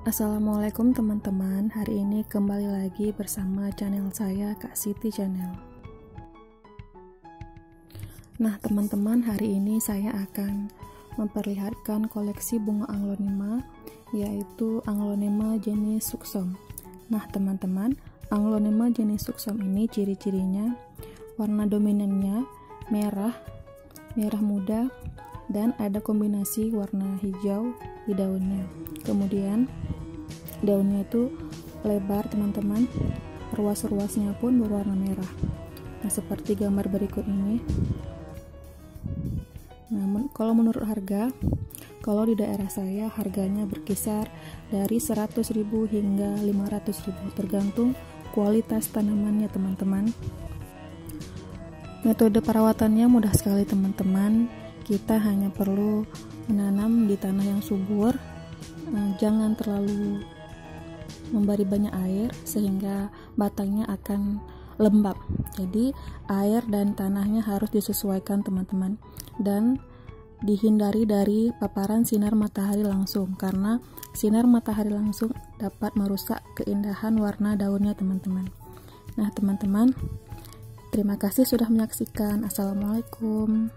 Assalamualaikum teman-teman, hari ini kembali lagi bersama channel saya Kak Siti Channel. Nah teman-teman, hari ini saya akan memperlihatkan koleksi bunga Aglonema, yaitu Aglonema jenis Suksom. Nah teman-teman, Aglonema jenis Suksom ini ciri-cirinya warna dominannya merah muda, dan ada kombinasi warna hijau di daunnya. Kemudian daunnya itu lebar teman-teman, ruas-ruasnya pun berwarna merah. Nah seperti gambar berikut ini. Nah kalau menurut harga, kalau di daerah saya harganya berkisar dari 100.000 hingga 500.000 tergantung kualitas tanamannya teman-teman. Metode perawatannya mudah sekali teman-teman. Kita hanya perlu menanam di tanah yang subur, jangan terlalu memberi banyak air sehingga batangnya akan lembab. Jadi air dan tanahnya harus disesuaikan teman-teman, dan dihindari dari paparan sinar matahari langsung, karena sinar matahari langsung dapat merusak keindahan warna daunnya teman-teman. Nah teman-teman, terima kasih sudah menyaksikan. Assalamualaikum.